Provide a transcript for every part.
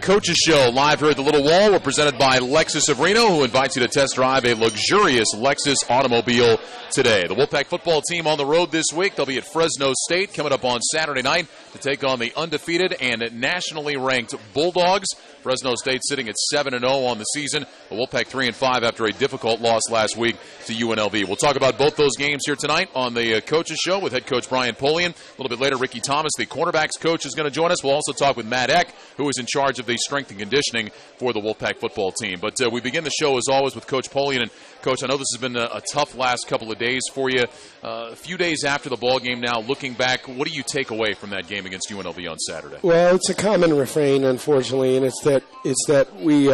Coaches Show live here at the Little Wall. We're presented by Lexus of Reno, who invites you to test drive a luxurious Lexus automobile today. The Wolfpack football team on the road this week. They'll be at Fresno State coming up on Saturday night to take on the undefeated and nationally ranked Bulldogs. Fresno State sitting at 7-0 on the season. The Wolfpack 3-5 after a difficult loss last week to UNLV. We'll talk about both those games here tonight on the Coaches Show with head coach Ryan Polian. A little bit later, Ricky Thomas, the cornerbacks coach, is going to join us. We'll also talk with Matt Eck, who is in charge of the strength and conditioning for the Wolfpack football team. But we begin the show, as always, with Coach Polian. And, Coach, I know this has been a tough last couple of days for you. A few days after the ball game now, looking back, what do you take away from that game against UNLV on Saturday? Well, it's a common refrain, unfortunately, and it's that we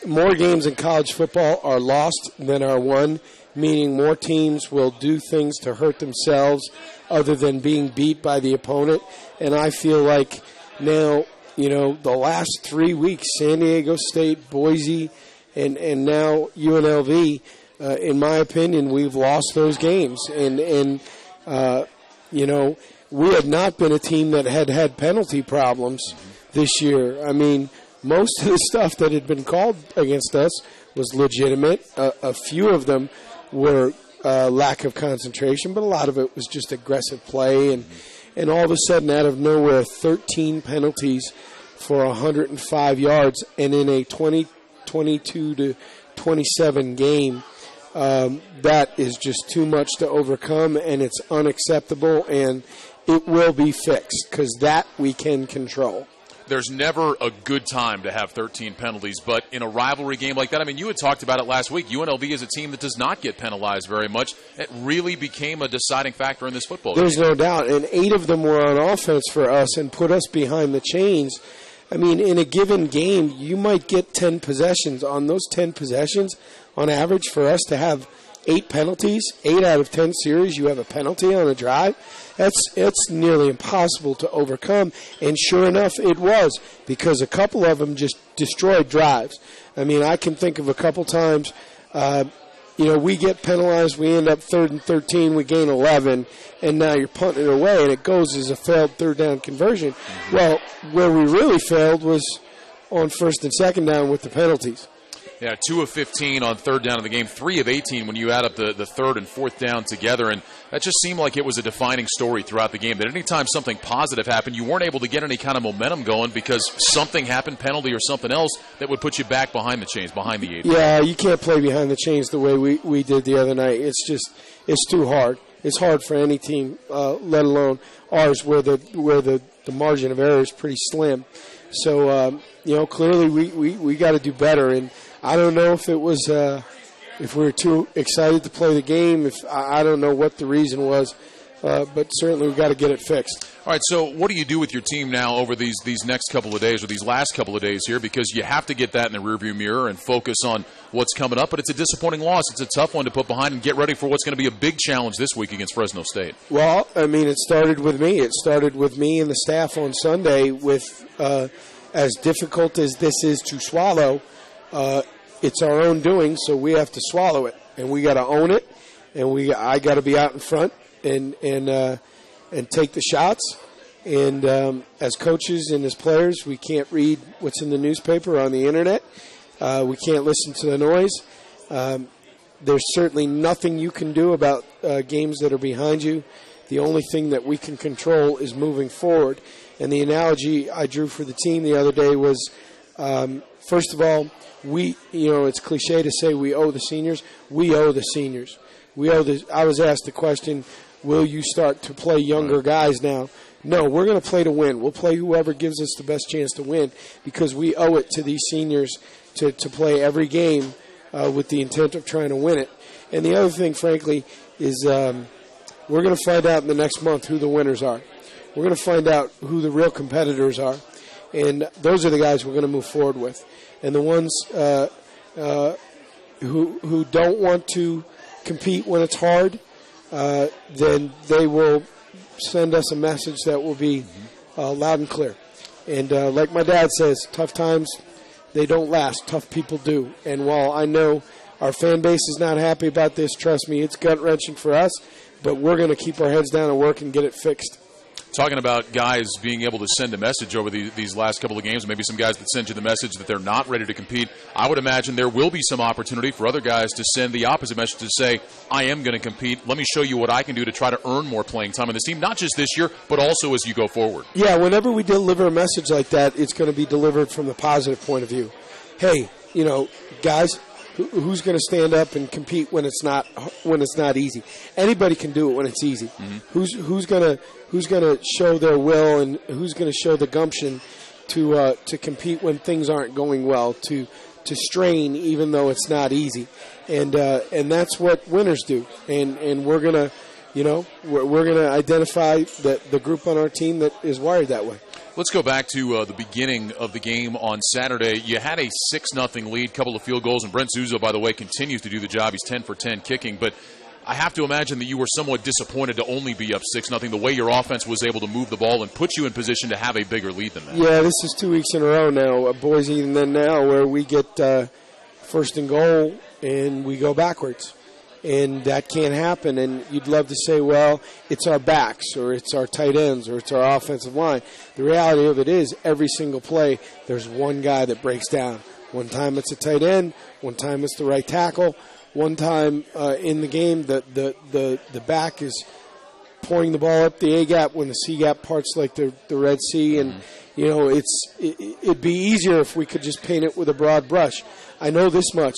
more games in college football are lost than are won, meaning more teams will do things to hurt themselves other than being beat by the opponent. And I feel like now, the last 3 weeks, San Diego State, Boise, and now UNLV, in my opinion, we've lost those games. And we had not been a team that had penalty problems this year. I mean, most of the stuff that had been called against us was legitimate. A few of them were lack of concentration, but a lot of it was just aggressive play. And all of a sudden, out of nowhere, 13 penalties for 105 yards, and in a 22-27 game, that is just too much to overcome, and it's unacceptable, and it will be fixed because that we can control. There's never a good time to have 13 penalties, but in a rivalry game like that, I mean, you had talked about it last week. UNLV is a team that does not get penalized very much. It really became a deciding factor in this football game. There's no doubt, and 8 of them were on offense for us and put us behind the chains. I mean, in a given game, you might get 10 possessions. On those 10 possessions, on average, for us to have 8 penalties, 8 out of 10 series, you have a penalty on a drive. It's nearly impossible to overcome, and sure enough, it was, because a couple of them just destroyed drives. I mean, I can think of a couple times, we get penalized, we end up 3rd and 13, we gain 11, and now you're punting it away, and it goes as a failed third down conversion. Well, where we really failed was on 1st and 2nd down with the penalties. Yeah, 2 of 15 on 3rd down of the game, 3 of 18 when you add up the 3rd and 4th down together. And that just seemed like it was a defining story throughout the game, that anytime something positive happened, you weren't able to get any kind of momentum going because something happened, penalty or something else, that would put you back behind the chains, behind the 8. Yeah, you can't play behind the chains the way we did the other night. It's too hard. It's hard for any team, let alone ours, where the margin of error is pretty slim. So, clearly we got to do better. And I don't know if it was if we were too excited to play the game. I don't know what the reason was, but certainly we've got to get it fixed. All right, so what do you do with your team now over these next couple of days, or these last couple of days here? Because you have to get that in the rearview mirror and focus on what's coming up. But it's a disappointing loss. It's a tough one to put behind and get ready for what's going to be a big challenge this week against Fresno State. Well, I mean, it started with me. It started with me and the staff on Sunday with as difficult as this is to swallow, it's our own doing, so we have to swallow it, and we got to own it, and I got to be out in front and take the shots. And as coaches and as players, we can't read what's in the newspaper or on the internet. We can't listen to the noise. There's certainly nothing you can do about games that are behind you. The only thing that we can control is moving forward. And the analogy I drew for the team the other day was, first of all, it's cliche to say we owe the seniors. We owe the seniors. I was asked the question, will you start to play younger guys now? No, we're going to play to win. We'll play whoever gives us the best chance to win because we owe it to these seniors to play every game with the intent of trying to win it. And the other thing, frankly, is we're going to find out in the next month who the winners are. We're going to find out who the real competitors are. And those are the guys we're going to move forward with. And the ones who don't want to compete when it's hard, then they will send us a message that will be loud and clear. And like my dad says, tough times, they don't last. Tough people do. And while I know our fan base is not happy about this, trust me, it's gut-wrenching for us. But we're going to keep our heads down and work and get it fixed. Talking about guys being able to send a message over these last couple of games, maybe some guys that send you the message that they're not ready to compete, I would imagine there will be some opportunity for other guys to send the opposite message to say, I am going to compete. Let me show you what I can do to try to earn more playing time on this team, not just this year, but also as you go forward. Yeah, whenever we deliver a message like that, it's going to be delivered from the positive point of view. Hey, guys, who's going to stand up and compete when it's not easy? Anybody can do it when it's easy. Mm-hmm. Who's going to show their will, and who's going to show the gumption to compete when things aren't going well, to strain even though it's not easy, and that's what winners do. And we're gonna we're gonna identify the group on our team that is wired that way. Let's go back to the beginning of the game on Saturday. You had a 6-0 lead, couple of field goals, and Brent Zuzo, by the way, continues to do the job. He's 10 for 10 kicking, but I have to imagine that you were somewhat disappointed to only be up 6-0, the way your offense was able to move the ball and put you in position to have a bigger lead than that. Yeah, this is 2 weeks in a row now, Boise and then now, where we get first and goal and we go backwards. And that can't happen. And you'd love to say, well, it's our backs or it's our tight ends or it's our offensive line. The reality of it is every single play, there's one guy that breaks down. One time it's a tight end. One time it's the right tackle. One time in the game, the back is pouring the ball up the A-gap when the C-gap parts like the Red Sea. And, it'd be easier if we could just paint it with a broad brush. I know this much.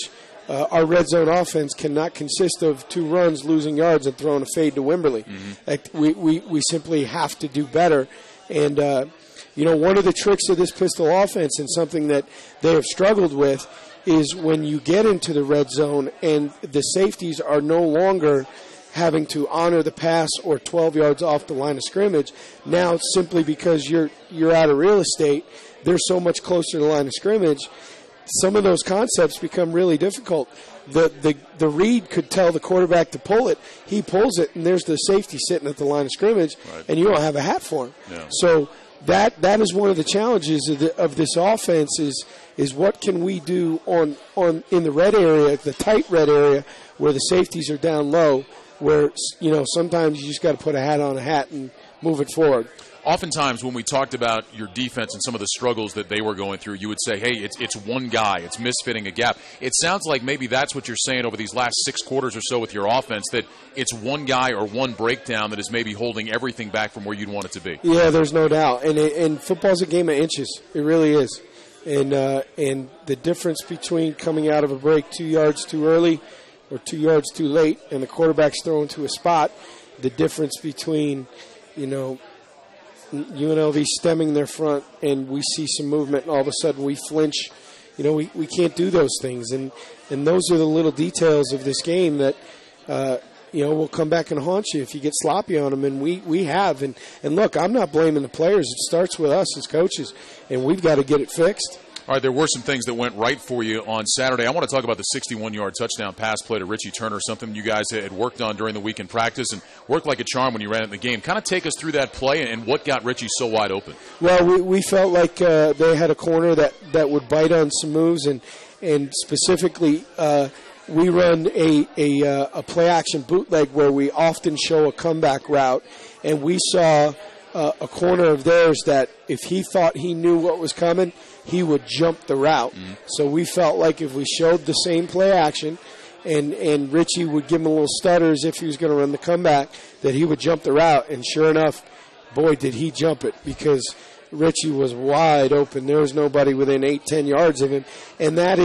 Our red zone offense cannot consist of 2 runs, losing yards, and throwing a fade to Wimberley. Mm-hmm. We simply have to do better. And, one of the tricks of this pistol offense and something that they have struggled with is when you get into the red zone and the safeties are no longer having to honor the pass or 12 yards off the line of scrimmage. Now, simply because you're out of real estate, they're so much closer to the line of scrimmage, some of those concepts become really difficult. The read could tell the quarterback to pull it. He pulls it, and there's the safety sitting at the line of scrimmage, right, and you don't have a hat for him. Yeah. So that is one of the challenges of this offense is what can we do on in the red area, the tight red area, where the safeties are down low, where sometimes you just got to put a hat on a hat and move it forward. Oftentimes when we talked about your defense and some of the struggles that they were going through, you would say, hey, it's one guy, it's misfitting a gap. It sounds like maybe that's what you're saying over these last 6 quarters or so with your offense, that it's one guy or one breakdown that is maybe holding everything back from where you'd want it to be. Yeah, there's no doubt. And football's a game of inches. It really is. And the difference between coming out of a break 2 yards too early or 2 yards too late and the quarterback's thrown to a spot, the difference between, UNLV stemming their front and we see some movement and all of a sudden we flinch. We can't do those things. And those are the little details of this game that, will come back and haunt you if you get sloppy on them. And we have. And look, I'm not blaming the players. It starts with us as coaches, and we've got to get it fixed. All right, there were some things that went right for you on Saturday. I want to talk about the 61-yard touchdown pass play to Richie Turner, something you guys had worked on during the week in practice and worked like a charm when you ran it in the game. Kind of take us through that play and what got Richie so wide open. Well, we felt like they had a corner that would bite on some moves, and specifically we run a play-action bootleg where we often show a comeback route, and we saw a corner of theirs that if he thought he knew what was coming, he would jump the route. Mm-hmm. So we felt like if we showed the same play action and Richie would give him a little stutter as if he was going to run the comeback, that he would jump the route. And sure enough, boy, did he jump it, because Richie was wide open. There was nobody within 8-10 yards of him. And that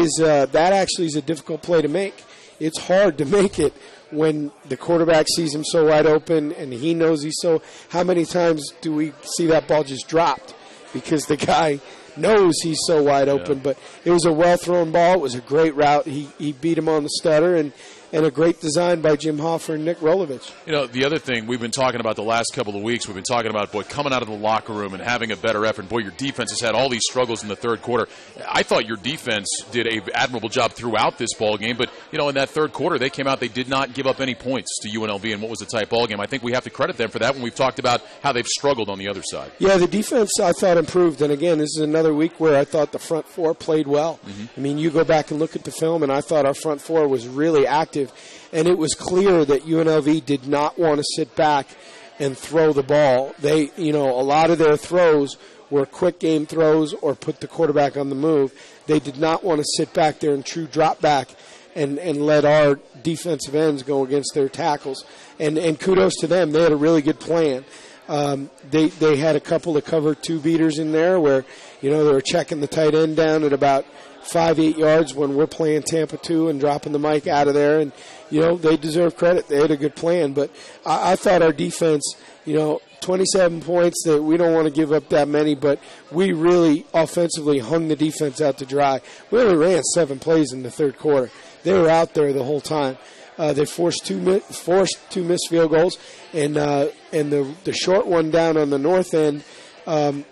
actually is a difficult play to make. It's hard to make it when the quarterback sees him so wide open and he knows he's so. How many times do we see that ball just dropped because the guy knows he's so wide open? Yeah. But it was a well-thrown ball. It was a great route. He beat him on the stutter, and a great design by Jim Hoffer and Nick Rolovich. The other thing we've been talking about the last couple of weeks, we've been talking about, coming out of the locker room and having a better effort. Boy, your defense has had all these struggles in the third quarter. I thought your defense did an admirable job throughout this ball game, but, in that third quarter, they came out, they did not give up any points to UNLV in what was a tight ball game. I think we have to credit them for that when we've talked about how they've struggled on the other side. Yeah, the defense, I thought, improved. And, again, this is another week where I thought the front four played well. Mm-hmm. I mean, you go back and look at the film, and I thought our front four was really active. And it was clear that UNLV did not want to sit back and throw the ball. They, a lot of their throws were quick game throws or put the quarterback on the move. They did not want to sit back there and true drop back and let our defensive ends go against their tackles. And kudos to them. They had a really good plan. They had a couple of cover 2 beaters in there where, they were checking the tight end down at about 5-8 yards when we're playing Tampa 2 and dropping the mic out of there. And, they deserve credit. They had a good plan. But I thought our defense, 27 points, that we don't want to give up that many, but we really offensively hung the defense out to dry. We only ran 7 plays in the third quarter. They were out there the whole time. They forced two missed field goals, and the short one down on the north end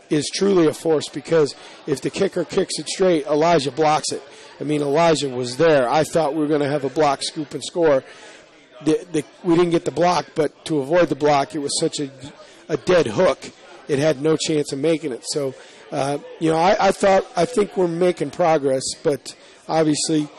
is truly a force, because if the kicker kicks it straight, Elijah blocks it. I mean, Elijah was there. I thought we were going to have a block, scoop, and score. We didn't get the block, but to avoid the block, it was such a dead hook. It had no chance of making it. So, I think we're making progress, but obviously,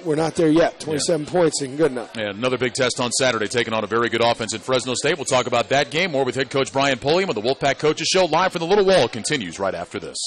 we're not there yet. 27 points isn't good enough. And another big test on Saturday, taking on a very good offense in Fresno State. We'll talk about that game more with head coach Brian Polian when the Wolfpack Coaches Show live from the Little Wall continues right after this.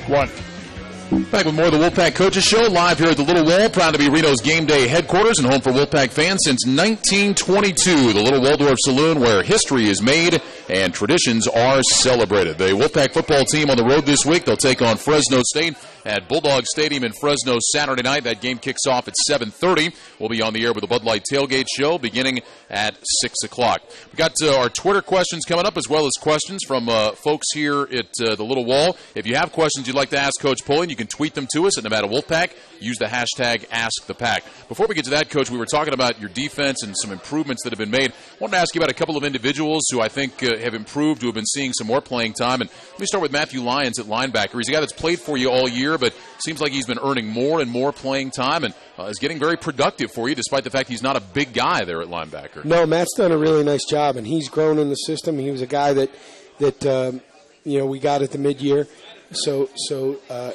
1. Back with more of the Wolfpack Coaches Show, live here at the Little Wall. Proud to be Reno's game day headquarters and home for Wolfpack fans since 1922. The Little Waldorf Saloon, where history is made and traditions are celebrated. The Wolfpack football team on the road this week. They'll take on Fresno State at Bulldog Stadium in Fresno Saturday night. That game kicks off at 7:30. We'll be on the air with the Bud Light Tailgate Show beginning at 6 o'clock. We've got our Twitter questions coming up, as well as questions from folks here at the Little Wall. If you have questions you'd like to ask Coach Polian, you can tweet them to us at Nevada Wolfpack. Use the hashtag AskThePack. Before we get to that, Coach, we were talking about your defense and some improvements that have been made. I wanted to ask you about a couple of individuals who I think have improved, who have been seeing some more playing time. And let me start with Matthew Lyons at linebacker. He's a guy that's played for you all year, but seems like he's been earning more and more playing time and is getting very productive for you, despite the fact he's not a big guy there at linebacker. No, Matt's done a really nice job, and he's grown in the system. He was a guy that we got at the mid-year, so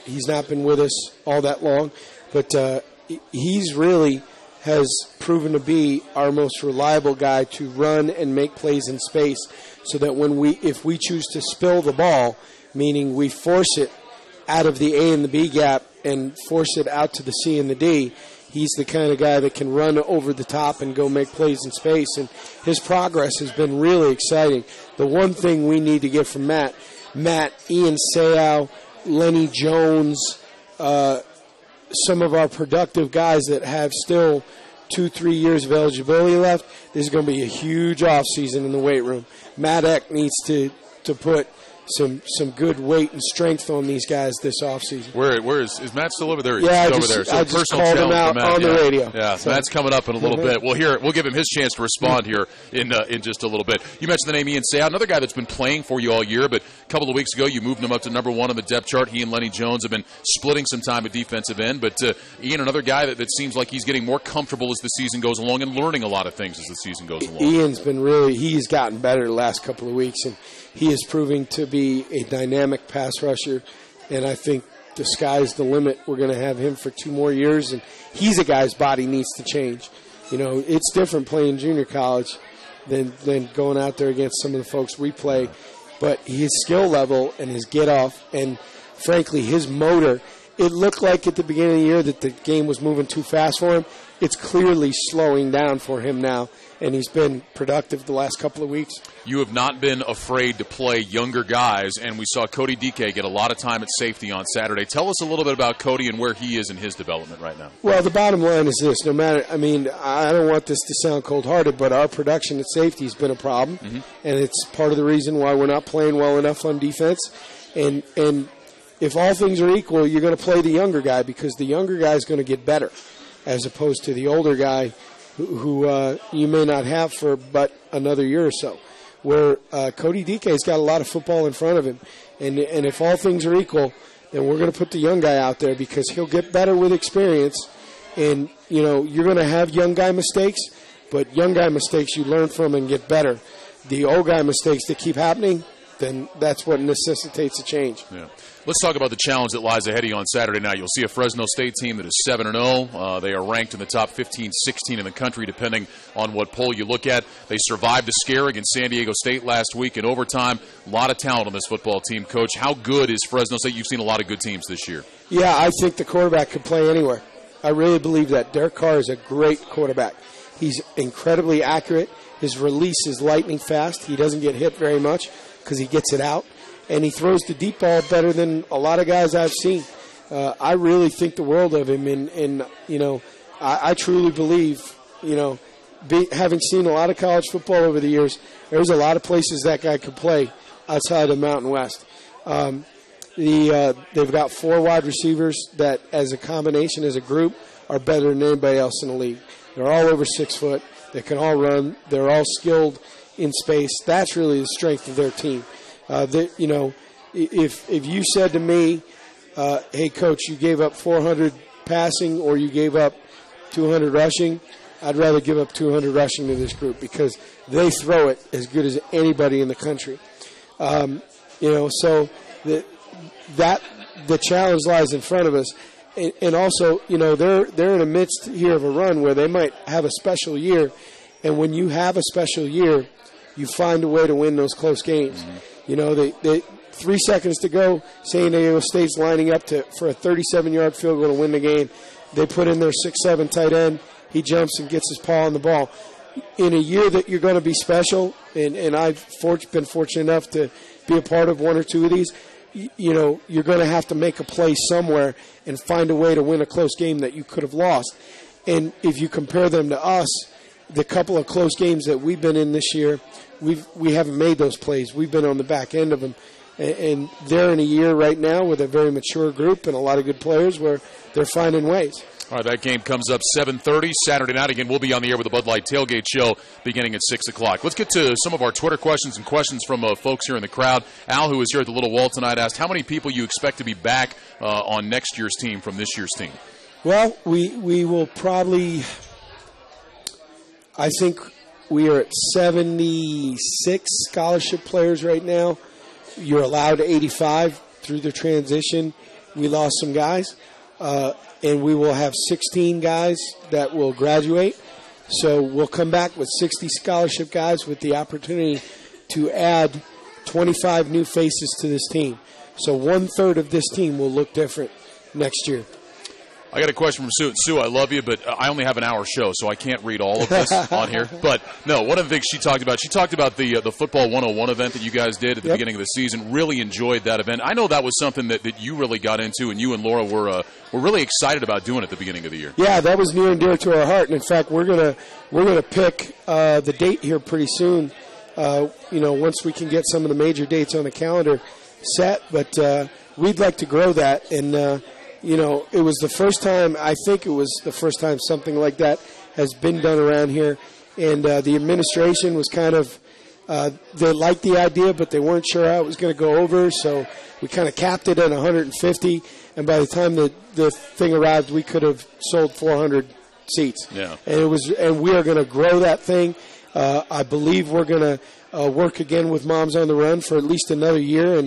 he's not been with us all that long, but he's really has proven to be our most reliable guy to run and make plays in space, so that if we choose to spill the ball, meaning we force it out of the A and the B gap and force it out to the C and the D, he's the kind of guy that can run over the top and go make plays in space. And his progress has been really exciting. The one thing we need to get from Matt, Ian Seau, Lenny Jones, some of our productive guys that have still 2-3 years of eligibility left, this is going to be a huge offseason in the weight room. Matt Eck needs to put some good weight and strength on these guys this offseason. Where is Matt still over there? Yeah, over there. So I just called him out on the radio. Yeah, so Matt's coming up in a little bit. We'll give him his chance to respond here in just a little bit. You mentioned the name Ian Seau, another guy that's been playing for you all year, but a couple of weeks ago you moved him up to number 1 on the depth chart. He and Lenny Jones have been splitting some time at defensive end, but Ian, another guy that seems like he's getting more comfortable as the season goes along and learning a lot of things as the season goes along. Ian's been he's gotten better the last couple of weeks, and he is proving to be a dynamic pass rusher, and I think the sky's the limit. We're going to have him for 2 more years, and he's a guy's body needs to change. You know, it's different playing junior college than going out there against some of the folks we play, but his skill level and his get-off and, frankly, his motor, it looked like at the beginning of the year that the game was moving too fast for him. It's clearly slowing down for him now, and he's been productive the last couple of weeks. You have not been afraid to play younger guys, and we saw Cody Dike get a lot of time at safety on Saturday. Tell us a little bit about Cody and where he is in his development right now. Well, the bottom line is this. I don't want this to sound cold-hearted, but our production at safety has been a problem, and it's part of the reason why we're not playing well enough on defense. And if all things are equal, you're going to play the younger guy because the younger guy is going to get better as opposed to the older guy who you may not have for but another year or so, where Cody Dike's got a lot of football in front of him. And if all things are equal, then we're going to put the young guy out there because he'll get better with experience. And, you're going to have young guy mistakes, but young guy mistakes you learn from and get better. The old guy mistakes that keep happening, then that's what necessitates a change. Yeah. Let's talk about the challenge that lies ahead of you on Saturday night. You'll see a Fresno State team that is 7-0. They are ranked in the top 15, 16 in the country, depending on what poll you look at. They survived a scare against San Diego State last week in overtime. A lot of talent on this football team. Coach, how good is Fresno State? You've seen a lot of good teams this year. Yeah, I think the quarterback could play anywhere. I really believe that. Derek Carr is a great quarterback. He's incredibly accurate. His release is lightning fast. He doesn't get hit very much because he gets it out. And he throws the deep ball better than a lot of guys I've seen. I really think the world of him. And I truly believe, having seen a lot of college football over the years, there's a lot of places that guy could play outside of Mountain West. They've got 4 wide receivers that, as a combination, as a group, are better than anybody else in the league. They're all over 6 foot. They can all run. They're all skilled in space. That's really the strength of their team. If you said to me, hey, Coach, you gave up 400 passing or you gave up 200 rushing, I'd rather give up 200 rushing to this group because they throw it as good as anybody in the country. So the challenge lies in front of us. And also, they're in the midst here of a run where they might have a special year. And when you have a special year, you find a way to win those close games. 3 seconds to go, San Diego State's lining up for a 37-yard field goal to win the game. They put in their 6'7" tight end. He jumps and gets his paw on the ball. In a year that you're going to be special, and I've been fortunate enough to be a part of one or two of these, you're going to have to make a play somewhere and find a way to win a close game that you could have lost. And if you compare them to us, the couple of close games that we've been in this year, we haven't made those plays. We've been on the back end of them. And they're in a year right now with a very mature group and a lot of good players where they're finding ways. All right, that game comes up 7:30 Saturday night. Again, we'll be on the air with the Bud Light Tailgate Show beginning at 6 o'clock. Let's get to some of our Twitter questions and questions from folks here in the crowd. Al, who is here at the Little Wall tonight, asked how many people you expect to be back on next year's team from this year's team. Well, we will probably, I think we are at 76 scholarship players right now. You're allowed 85 through the transition. We lost some guys. And we will have 16 guys that will graduate. So we'll come back with 60 scholarship guys with the opportunity to add 25 new faces to this team. So 1/3 of this team will look different next year. I got a question from Sue. Sue, I love you, but I only have an hour show, so I can't read all of this on here. But, no, one of the things she talked about the Football 101 event that you guys did at the beginning of the season. Really enjoyed that event. I know that was something that you really got into, and you and Laura were really excited about doing at the beginning of the year. Yeah, that was near and dear to our heart. And, in fact, we're gonna pick the date here pretty soon, once we can get some of the major dates on the calendar set. But we'd like to grow that. And, it was the first time, I think it was the first time something like that has been done around here. And the administration was kind of, they liked the idea, but they weren't sure how it was going to go over. So we kind of capped it at 150. And by the time the thing arrived, we could have sold 400 seats. Yeah. And we are going to grow that thing. I believe we're going to work again with Moms on the Run for at least another year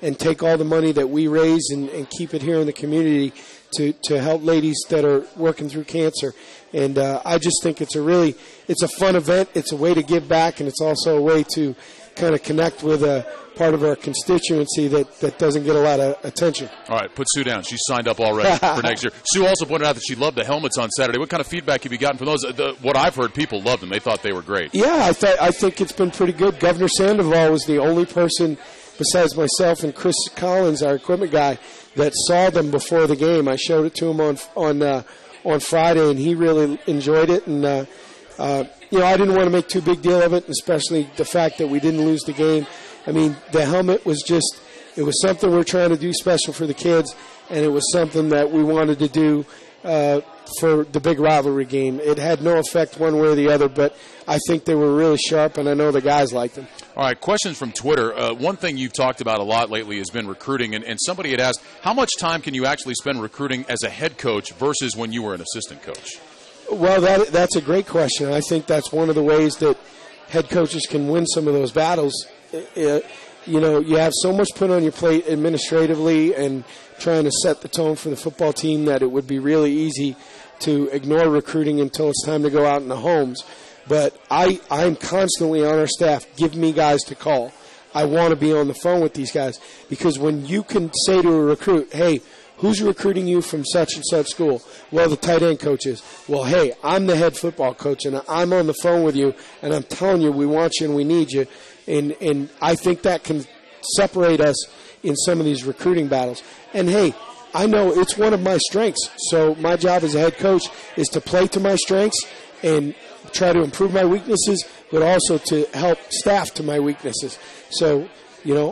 and take all the money that we raise and keep it here in the community to help ladies that are working through cancer. And I just think it's a fun event. It's a way to give back, and it's also a way to kind of connect with a part of our constituency that doesn't get a lot of attention. All right, put Sue down. She's signed up already for next year. Sue also pointed out that she loved the helmets on Saturday. What kind of feedback have you gotten from those? What I've heard, people loved them. They thought they were great. Yeah, I think it's been pretty good. Governor Sandoval was the only person besides myself and Chris Collins, our equipment guy, that saw them before the game. I showed it to him on Friday, and he really enjoyed it. And I didn't want to make too big deal of it, especially the fact that we didn't lose the game. I mean, the helmet was it was something we're trying to do special for the kids, and it was something that we wanted to do for the big rivalry game. It had no effect one way or the other, but I think they were really sharp, and I know the guys liked them. All right, questions from Twitter. One thing you've talked about a lot lately has been recruiting, and somebody had asked, how much time can you actually spend recruiting as a head coach versus when you were an assistant coach? Well, that's a great question. I think that's one of the ways that head coaches can win some of those battles. You have so much put on your plate administratively and trying to set the tone for the football team that it would be really easy to ignore recruiting until it's time to go out in the homes. But I'm constantly on our staff. Give me guys to call. I want to be on the phone with these guys, because when you can say to a recruit, hey, who's recruiting you from such and such school? Well, the tight end coach is. Well, hey, I'm the head football coach, and I'm on the phone with you, and I'm telling you we want you and we need you. And I think that can separate us in some of these recruiting battles. And, hey, I know it's one of my strengths. So my job as a head coach is to play to my strengths and try to improve my weaknesses, but also to help staff to my weaknesses. So,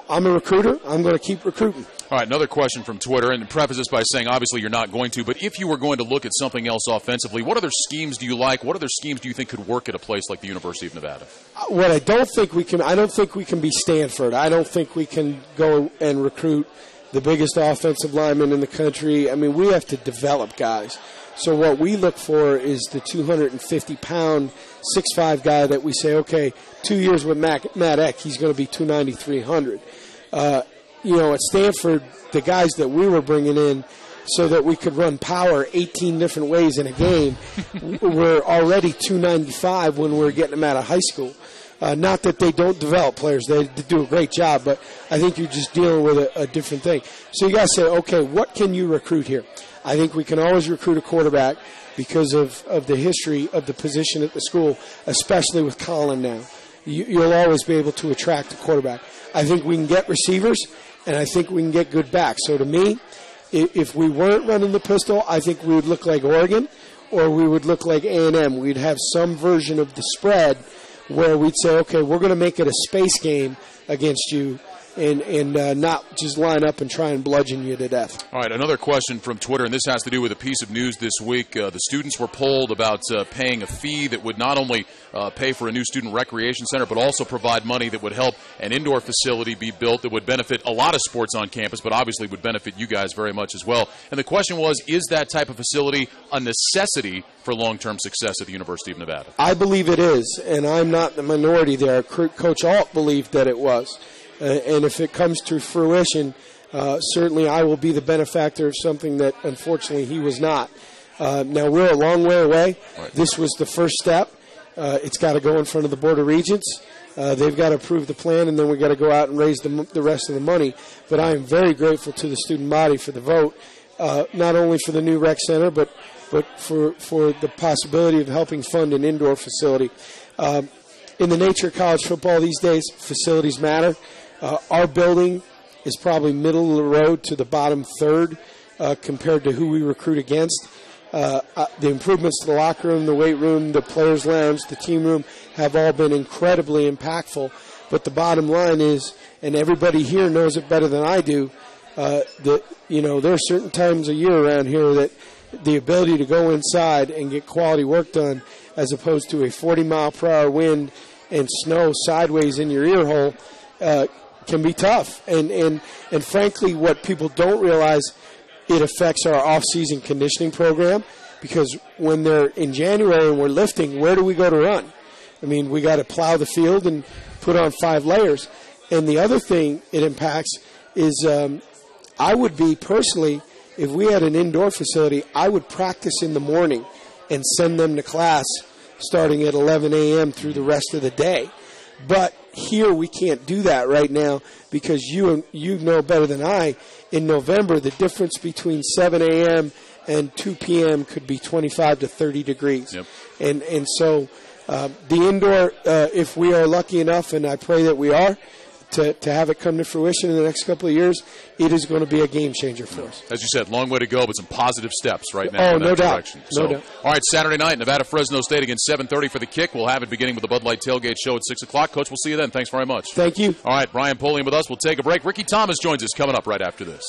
I'm a recruiter. I'm going to keep recruiting. All right, another question from Twitter, and preface this by saying obviously you're not going to, but if you were going to look at something else offensively, what other schemes do you like? What other schemes do you think could work at a place like the University of Nevada? I don't think we can be Stanford. I don't think we can go and recruit the biggest offensive lineman in the country. I mean, we have to develop guys. So what we look for is the 250-pound, 6'5" guy that we say, okay, 2 years with Matt Eck, he's going to be 290, 300. At Stanford, the guys that we were bringing in so that we could run power 18 different ways in a game were already 295 when we were getting them out of high school. Not that they don't develop players. They do a great job, but I think you're just dealing with a different thing. So you got to say, okay, what can you recruit here? I think we can always recruit a quarterback because of the history of the position at the school, especially with Colin now. You'll always be able to attract a quarterback. I think we can get receivers, and I think we can get good backs. So to me, if we weren't running the pistol, I think we would look like Oregon or we would look like A&M. We'd have some version of the spread where we'd say, okay, we're going to make it a space game against you and not just line up and try and bludgeon you to death. All right, another question from Twitter, and this has to do with a piece of news this week. The students were polled about paying a fee that would not only pay for a new student recreation center, but also provide money that would help an indoor facility be built that would benefit a lot of sports on campus, but obviously would benefit you guys very much as well. And the question was, is that type of facility a necessity for long-term success at the University of Nevada? I believe it is, and I'm not the minority there. Coach Alt believed that it was. And if it comes to fruition, certainly I will be the benefactor of something that, unfortunately, he was not. Now, we're a long way away. Right. This was the first step. It's got to go in front of the Board of Regents. They've got to approve the plan, and then we've got to go out and raise the rest of the money. But I am very grateful to the student body for the vote, not only for the new rec center, but for the possibility of helping fund an indoor facility. In the nature of college football these days, facilities matter. Our building is probably middle of the road to the bottom third compared to who we recruit against. The improvements to the locker room, the weight room, the players' lounge, the team room have all been incredibly impactful. But the bottom line is, and everybody here knows it better than I do, that there are certain times a year around here that the ability to go inside and get quality work done, as opposed to a 40-mile-per-hour wind and snow sideways in your ear hole, can be tough. And frankly, what people don't realize, it affects our off-season conditioning program, because when they're in January and we're lifting, where do we go to run? I mean, we got to plow the field and put on 5 layers. And the other thing it impacts is I would be personally, if we had an indoor facility, I would practice in the morning and send them to class starting at 11 a.m. through the rest of the day. But here we can't do that right now because you know better than I, in November the difference between 7 a.m. and 2 p.m. could be 25 to 30 degrees. Yep. And so the indoor, if we are lucky enough, and I pray that we are, to have it come to fruition in the next couple of years, it is going to be a game changer for us. As you said, long way to go, but some positive steps right now in that direction. No doubt. All right, Saturday night, Nevada-Fresno State against 7:30 for the kick. We'll have it beginning with the Bud Light Tailgate Show at 6 o'clock. Coach, we'll see you then. Thanks very much. Thank you. All right, Brian Polian with us. We'll take a break. Ricky Thomas joins us coming up right after this.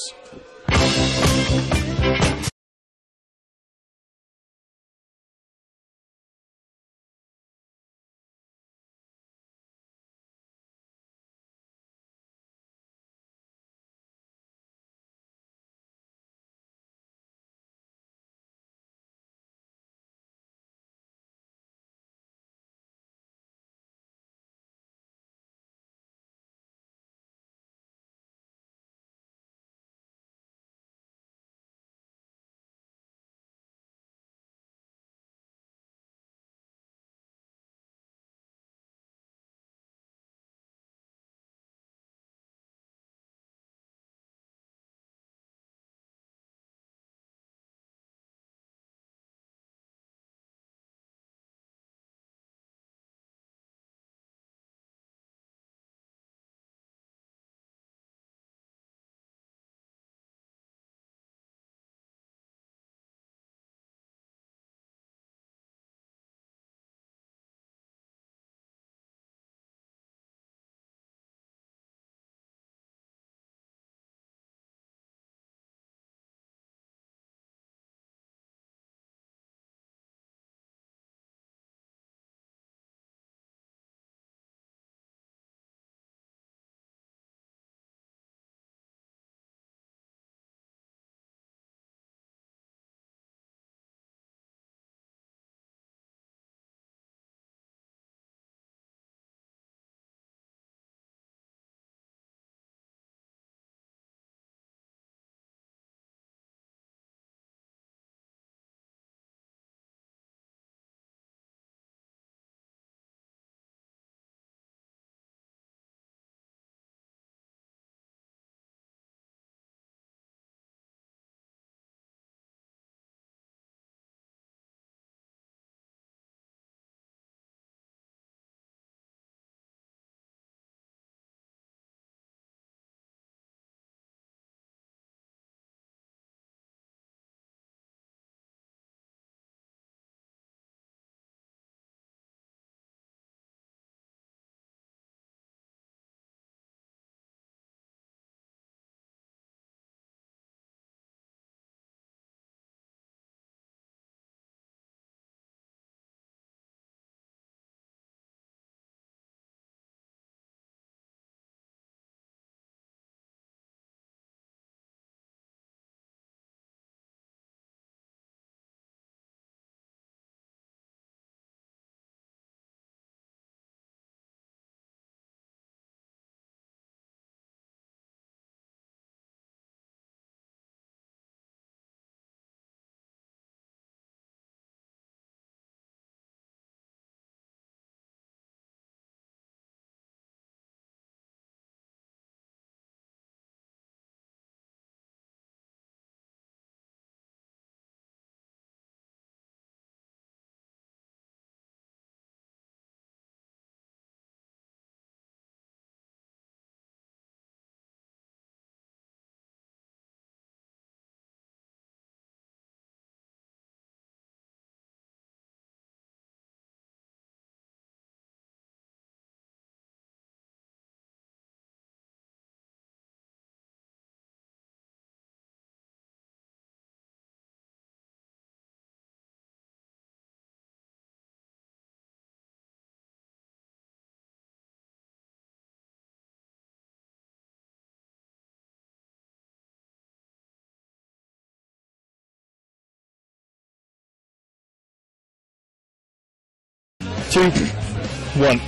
2-1.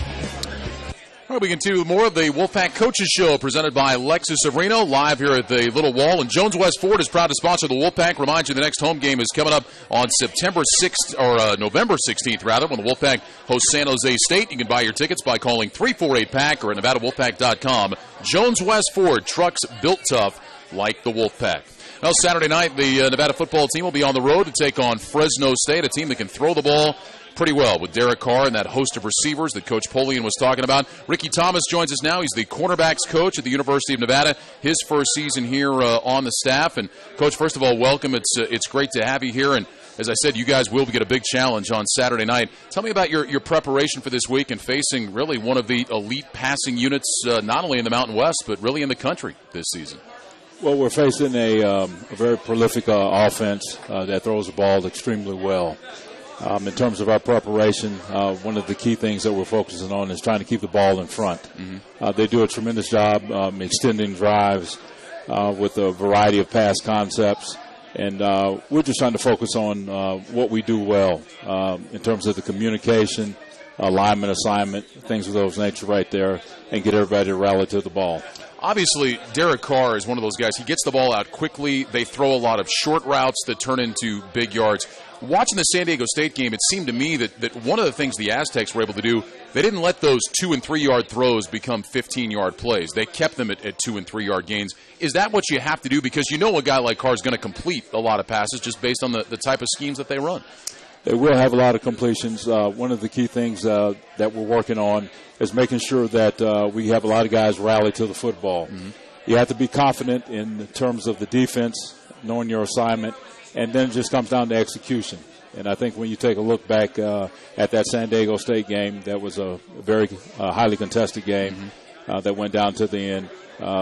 All right, we continue more of the Wolfpack Coaches Show presented by Lexus of Reno, live here at the Little Wall. And Jones West Ford is proud to sponsor the Wolfpack. Remind you the next home game is coming up on November 16th, rather, when the Wolfpack hosts San Jose State. You can buy your tickets by calling 348-PACK or at NevadaWolfpack.com. Jones West Ford, trucks built tough like the Wolfpack. Well, Saturday night, the Nevada football team will be on the road to take on Fresno State, a team that can throw the ball pretty well with Derek Carr and that host of receivers that Coach Polian was talking about. Ricky Thomas joins us now. He's the cornerbacks coach at the University of Nevada. His first season here on the staff. And, Coach, first of all, welcome. It's great to have you here. And as I said, you guys will get a big challenge on Saturday night. Tell me about your preparation for this week and facing really one of the elite passing units, not only in the Mountain West, but really in the country this season. Well, we're facing a very prolific offense that throws the ball extremely well. In terms of our preparation, one of the key things that we're focusing on is trying to keep the ball in front. Mm-hmm. They do a tremendous job extending drives with a variety of pass concepts. And we're just trying to focus on what we do well in terms of the communication, alignment, assignment, things of those nature right there, and get everybody to rally to the ball. Obviously, Derek Carr is one of those guys. He gets the ball out quickly. They throw a lot of short routes that turn into big yards. Watching the San Diego State game, it seemed to me that one of the things the Aztecs were able to do, they didn't let those 2- and 3-yard throws become 15-yard plays. They kept them at 2- and 3-yard gains. Is that what you have to do? Because you know a guy like Carr is going to complete a lot of passes just based on the type of schemes that they run. They will have a lot of completions. One of the key things that we're working on is making sure that we have a lot of guys rally to the football. Mm-hmm. You have to be confident in terms of the defense, knowing your assignment, and then it just comes down to execution. And I think when you take a look back at that San Diego State game, that was a very highly contested game that went down to the end.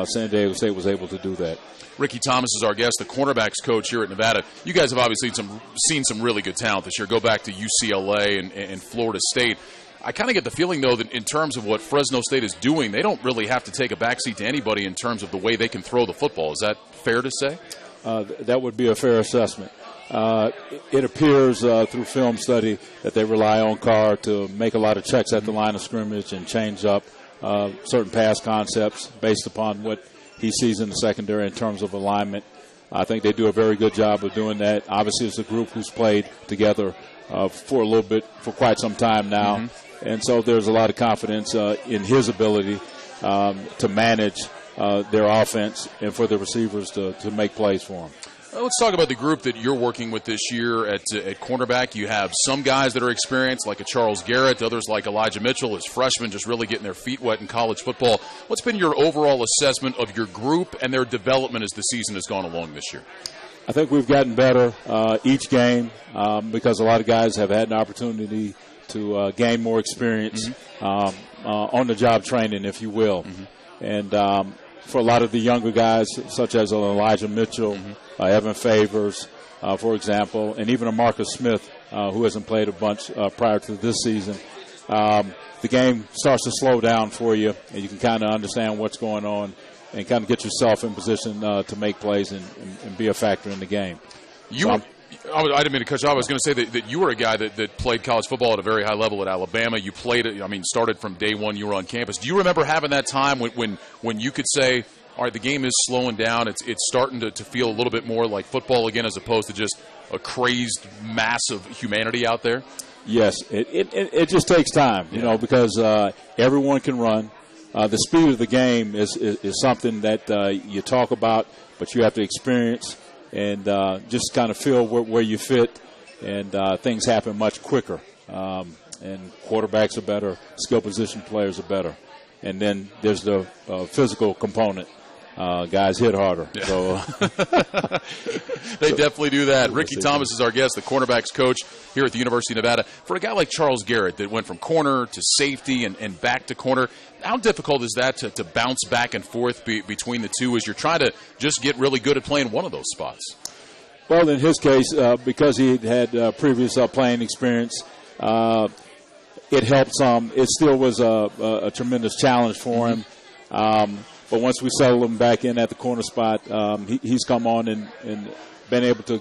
San Diego State was able to do that. Ricky Thomas is our guest, the cornerbacks coach here at Nevada. You guys have obviously seen some really good talent this year. Go back to UCLA and Florida State. I kind of get the feeling, though, that in terms of what Fresno State is doing, they don't really have to take a backseat to anybody in terms of the way they can throw the football. Is that fair to say? That would be a fair assessment. It appears through film study that they rely on Carr to make a lot of checks at the line of scrimmage and change up certain pass concepts based upon what he sees in the secondary in terms of alignment. I think they do a very good job of doing that. Obviously, it's a group who's played together for quite some time now. Mm-hmm. And so there's a lot of confidence in his ability to manage their offense and for the receivers to make plays for him. Let's talk about the group that you're working with this year at cornerback. You have some guys that are experienced, like a Charles Garrett, others like Elijah Mitchell as freshmen just really getting their feet wet in college football. What's been your overall assessment of your group and their development as the season has gone along this year? I think we've gotten better each game because a lot of guys have had an opportunity to gain more experience on-the-job training, if you will. Mm-hmm. And for a lot of the younger guys, such as Elijah Mitchell, Evan Favors, for example, and even a Marcus Smith, who hasn't played a bunch prior to this season, the game starts to slow down for you, and you can kind of understand what's going on and kind of get yourself in position to make plays and be a factor in the game. I didn't mean to cut you off. I was going to say that you were a guy that played college football at a very high level at Alabama. You played it, started from day one you were on campus. Do you remember having that time when you could say, all right, the game is slowing down, it's starting to feel a little bit more like football again as opposed to just a crazy mass of humanity out there? Yes, it just takes time, because everyone can run. The speed of the game is something that you talk about, but you have to experience and just kind of feel where you fit, and things happen much quicker. And quarterbacks are better, skill position players are better. And then there's the physical component. Guys hit harder. Yeah. So they definitely do that. Ricky Thomas is our guest, the cornerbacks coach here at the University of Nevada. For a guy like Charles Garrett that went from corner to safety and back to corner, how difficult is that to bounce back and forth between the two as you're trying to just get really good at playing one of those spots? Well, in his case, because he had previous playing experience, it helped some. It still was a tremendous challenge for him. But once we settle him back in at the corner spot, he's come on and been able to,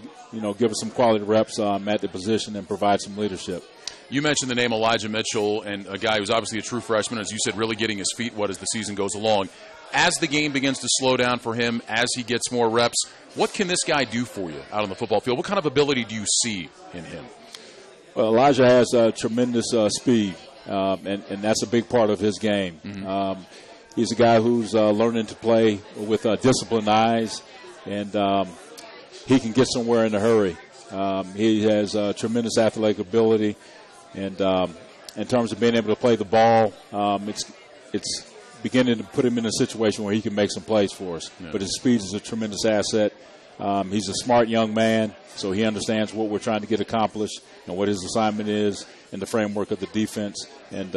give us some quality reps at the position and provide some leadership. You mentioned the name Elijah Mitchell, and a guy who's obviously a true freshman, as you said, really getting his feet wet as the season goes along. As the game begins to slow down for him, as he gets more reps, what can this guy do for you out on the football field? What kind of ability do you see in him? Well, Elijah has tremendous speed, and that's a big part of his game. Mm-hmm. He's a guy who's learning to play with disciplined eyes, and he can get somewhere in a hurry. He has tremendous athletic ability, and in terms of being able to play the ball, it's beginning to put him in a situation where he can make some plays for us. Yeah. But his speed is a tremendous asset. He's a smart young man, so he understands what we're trying to get accomplished and what his assignment is in the framework of the defense, and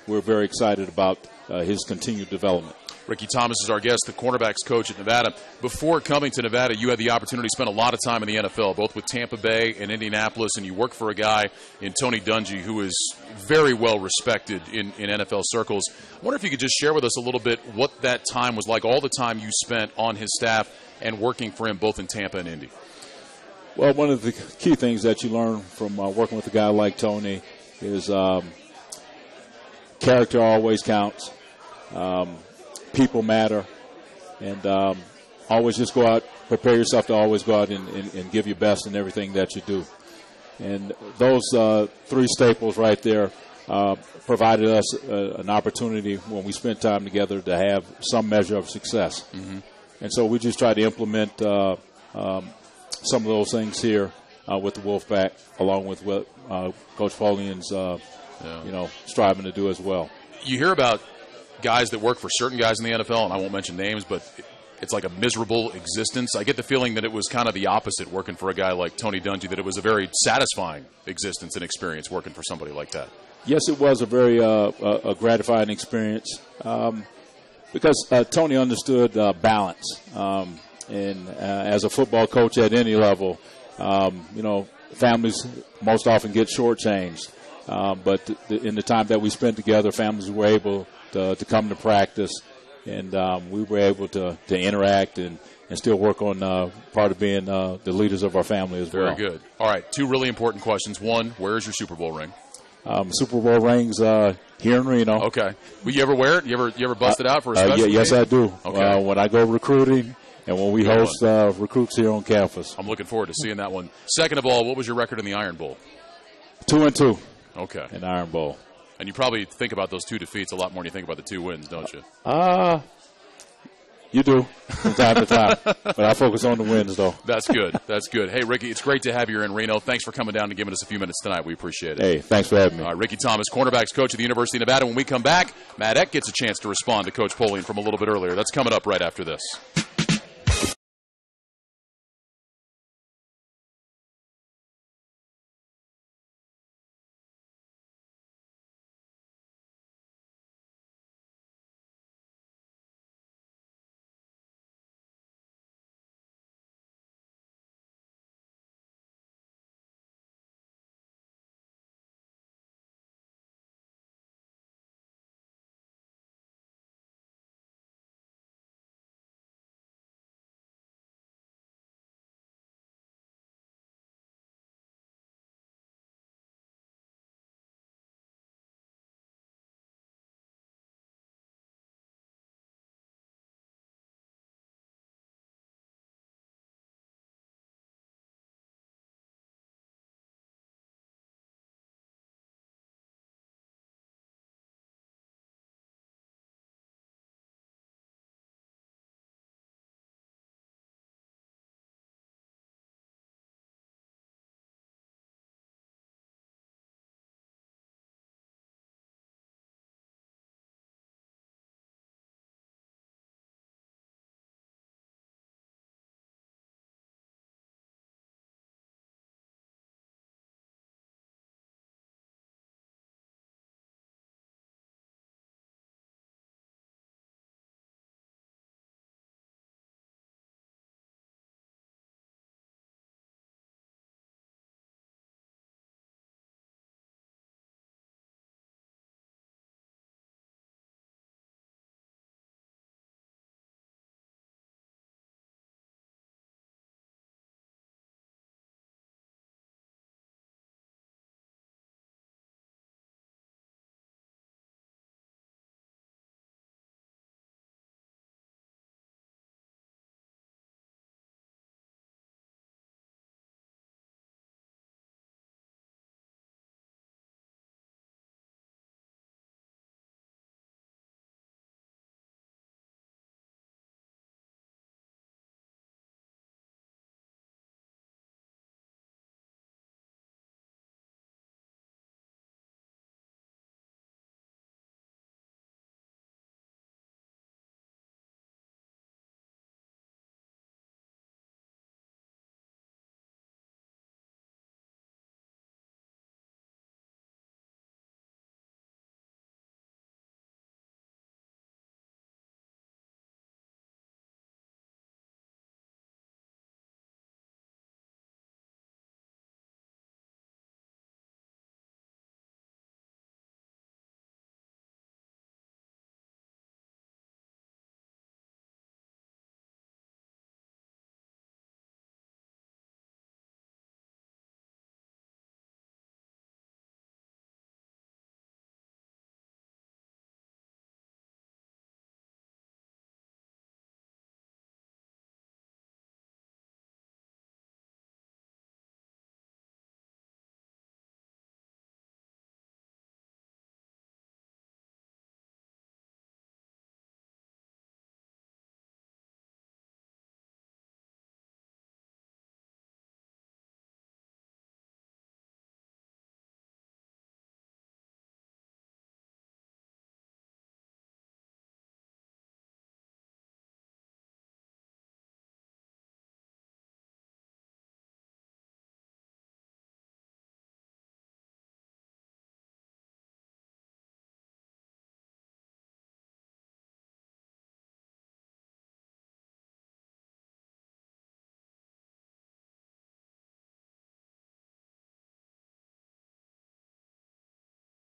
we're very excited about his continued development. Ricky Thomas is our guest, the cornerbacks coach at Nevada. Before coming to Nevada, you had the opportunity to spend a lot of time in the NFL, both with Tampa Bay and Indianapolis, and you worked for a guy in Tony Dungy who is very well respected in NFL circles. I wonder if you could just share with us a little bit what that time was like, all the time you spent on his staff and working for him both in Tampa and Indy. Well, one of the key things that you learn from working with a guy like Tony is character always counts. People matter, and always just go out, prepare yourself to always go out and give your best in everything that you do. And those three staples right there provided us an opportunity when we spent time together to have some measure of success. Mm-hmm. And so we just try to implement some of those things here with the Wolfpack, along with what Coach Polian's striving to do as well. You hear about guys that work for certain guys in the NFL, and I won't mention names, but it's like a miserable existence. I get the feeling that it was kind of the opposite working for a guy like Tony Dungy, that it was a very satisfying existence and experience working for somebody like that. Yes, it was a very a gratifying experience because Tony understood balance. And as a football coach at any level, families most often get shortchanged. But in the time that we spent together, families were able to come to practice, and we were able to interact and still work on part of being the leaders of our family as well. Very good. All right, two really important questions. One, where is your Super Bowl ring? Super Bowl rings here in Reno. Okay. Will you ever wear it? You ever bust it out for a special Yes, game? I do. Okay. When I go recruiting and when we host recruits here on campus. I'm looking forward to seeing that one. Second of all, what was your record in the Iron Bowl? 2-2. Okay. In Iron Bowl. And you probably think about those two defeats a lot more than you think about the two wins, don't you? You do from time to time. But I focus on the wins, though. That's good. That's good. Hey, Ricky, it's great to have you in Reno. Thanks for coming down and giving us a few minutes tonight. We appreciate it. Hey, thanks for having me. All right, Ricky Thomas, cornerbacks coach at the University of Nevada. When we come back, Matt Eck gets a chance to respond to Coach Polian from a little bit earlier. That's coming up right after this.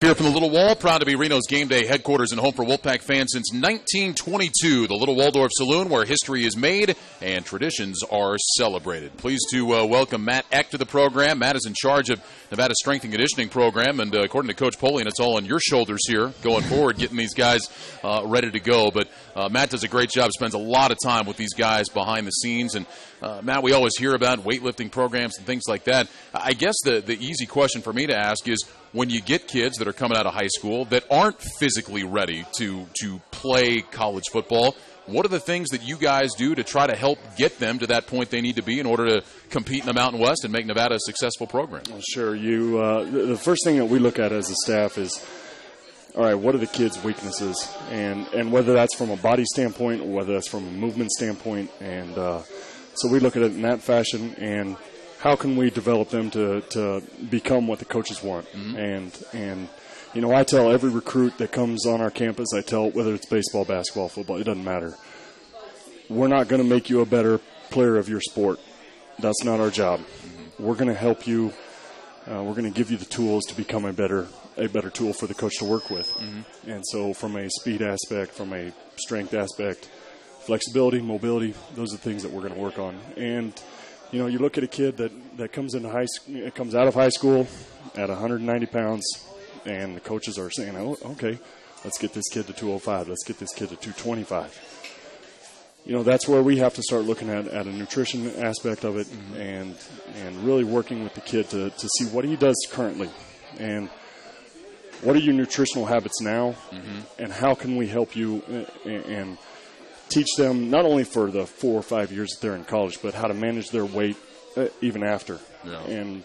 Here from the Little Wall, proud to be Reno's game day headquarters and home for Wolfpack fans since 1922. The Little Waldorf Saloon, where history is made and traditions are celebrated. Pleased to welcome Matt Eck to the program. Matt is in charge of Nevada's strength and conditioning program, and according to Coach Polian, it's all on your shoulders here going forward, getting these guys ready to go. But Matt does a great job, spends a lot of time with these guys behind the scenes. And Matt, we always hear about weightlifting programs and things like that. I guess the easy question for me to ask is, when you get kids that are coming out of high school that aren't physically ready to play college football, what are the things that you guys do to try to help get them to that point they need to be in order to compete in the Mountain West and make Nevada a successful program? Well, sure. The first thing that we look at as a staff is, all right, what are the kids' weaknesses? And whether that's from a body standpoint or whether that's from a movement standpoint. And so we look at it in that fashion, and how can we develop them to become what the coaches want? Mm-hmm. And you know, I tell every recruit that comes on our campus, I tell, whether it's baseball, basketball, football, it doesn't matter. We're not going to make you a better player of your sport. That's not our job. Mm-hmm. We're going to help you. We're going to give you the tools to become a better tool for the coach to work with. Mm-hmm. And so from a speed aspect, from a strength aspect, flexibility, mobility, those are the things that we're going to work on. And you know, you look at a kid that comes out of high school at 190 pounds, and the coaches are saying, "Oh, okay, let's get this kid to 205. Let's get this kid to 225." You know, that's where we have to start looking at a nutrition aspect of it, mm-hmm. and really working with the kid to see what he does currently, and what are your nutritional habits now, mm-hmm. and how can we help you and teach them not only for the 4 or 5 years that they're in college, but how to manage their weight even after. Yeah. And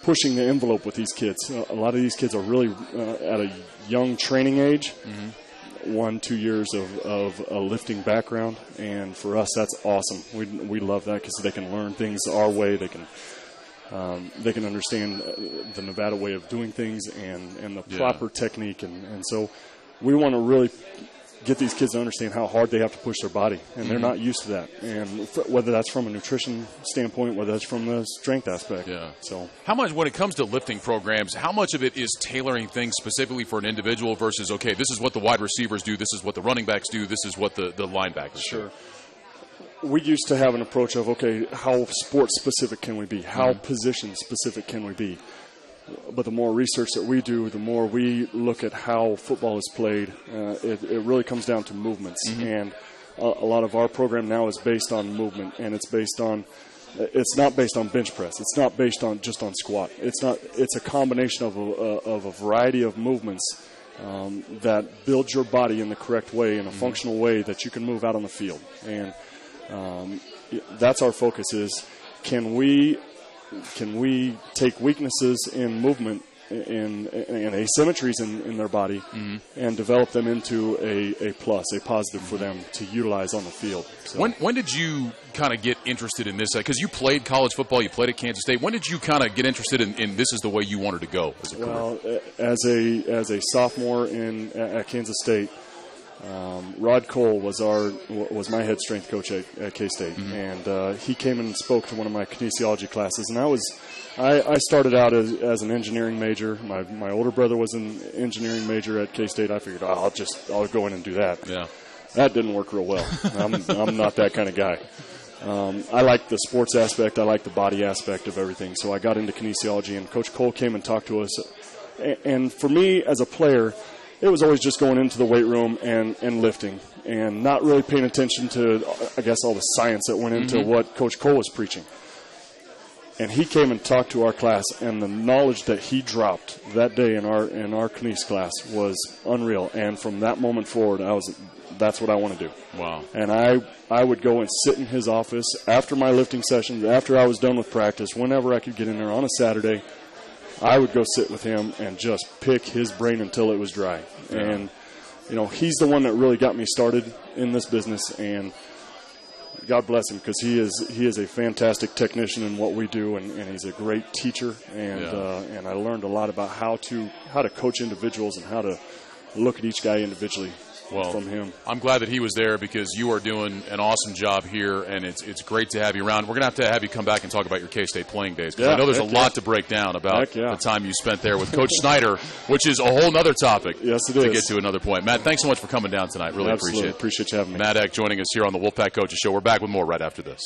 pushing the envelope with these kids. A lot of these kids are really at a young training age, mm-hmm. 1-2 years of a lifting background. And for us, that's awesome. We love that because they can learn things our way. They can understand the Nevada way of doing things and the proper technique. And so we want to really get these kids to understand how hard they have to push their body, and they're not used to that. And whether that's from a nutrition standpoint, whether that's from the strength aspect. Yeah. So, how much, when it comes to lifting programs, how much of it is tailoring things specifically for an individual versus, okay, this is what the wide receivers do, this is what the running backs do, this is what the linebackers do? We used to have an approach of, okay, how sport-specific can we be? How position-specific can we be? But the more research that we do, the more we look at how football is played, it really comes down to movements. Mm-hmm. And a lot of our program now is based on movement, and it's not based on bench press. It's not based on just on squat. It's a combination of a variety of movements that build your body in the correct way, in a functional way that you can move out on the field. And that's our focus is, can we take weaknesses in movement and asymmetries in their body, mm-hmm. and develop them into a positive for them to utilize on the field. So. When did you kind of get interested in this? Because you played college football, you played at Kansas State. When did you kind of get interested in this is the way you wanted to go as a career? Well, as a sophomore at Kansas State, Rod Cole was my head strength coach at K-State, mm-hmm. and he came and spoke to one of my kinesiology classes, and I started out as an engineering major. My older brother was an engineering major at K-State. I figured, I'll go in and do that. Yeah, that didn't work real well. I'm not that kind of guy. I like the sports aspect. I like the body aspect of everything. So I got into kinesiology, and Coach Cole came and talked to us. And for me as a player, it was always just going into the weight room and lifting and not really paying attention to, I guess, all the science that went into mm-hmm. what Coach Cole was preaching. And he came and talked to our class, and the knowledge that he dropped that day in our kines class was unreal. And from that moment forward, that's what I want to do. Wow. And I would go and sit in his office after my lifting sessions, after I was done with practice, whenever I could get in there on a Saturday. I would go sit with him and just pick his brain until it was dry. Yeah. And, you know, he's the one that really got me started in this business, and God bless him, because he is a fantastic technician in what we do, and he's a great teacher, and I learned a lot about how to coach individuals and how to look at each guy individually. from him. I'm glad that he was there because you are doing an awesome job here, and it's great to have you around. We're going to have you come back and talk about your K-State playing days because I know there's a lot to break down about the time you spent there with Coach Snyder, which is a whole other topic. Yes, it to is. get to another point. Matt, thanks so much for coming down tonight. Really Absolutely. Appreciate you having me. Matt Eck joining us here on the Wolfpack Coaches Show. We're back with more right after this.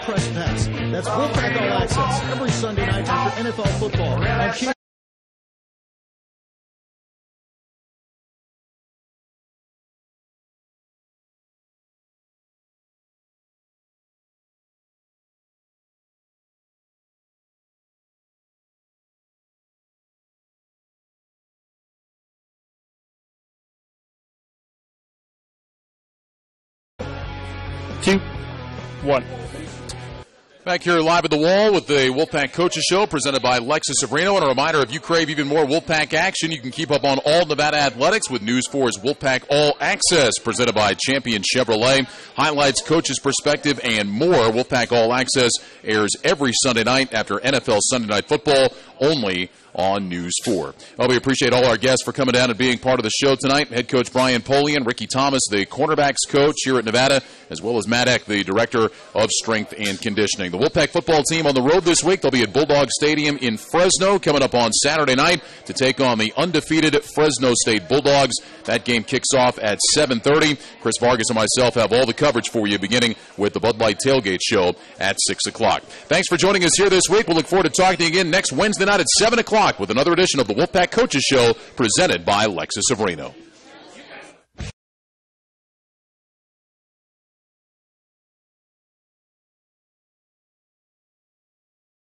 Press pass. That's Wolfpack All Access every Sunday night after NFL football. Two, one. Back here live at the wall with the Wolfpack Coaches Show presented by Lexus of Reno. And a reminder, if you crave even more Wolfpack action, you can keep up on all Nevada athletics with News 4's Wolfpack All Access presented by Champion Chevrolet. Highlights, coaches' perspective, and more. Wolfpack All Access airs every Sunday night after NFL Sunday Night Football only on News 4. Well, we appreciate all our guests for coming down and being part of the show tonight. Head coach Brian Polian, Ricky Thomas, the cornerbacks coach here at Nevada, as well as Matt Eck, the director of strength and conditioning. The Wolfpack football team on the road this week. They'll be at Bulldog Stadium in Fresno coming up on Saturday night to take on the undefeated Fresno State Bulldogs. That game kicks off at 7:30. Chris Vargas and myself have all the coverage for you, beginning with the Bud Light Tailgate Show at 6 o'clock. Thanks for joining us here this week. We'll look forward to talking to you again next Wednesday night at 7 o'clock with another edition of the Wolfpack Coaches Show presented by Lexus of Reno.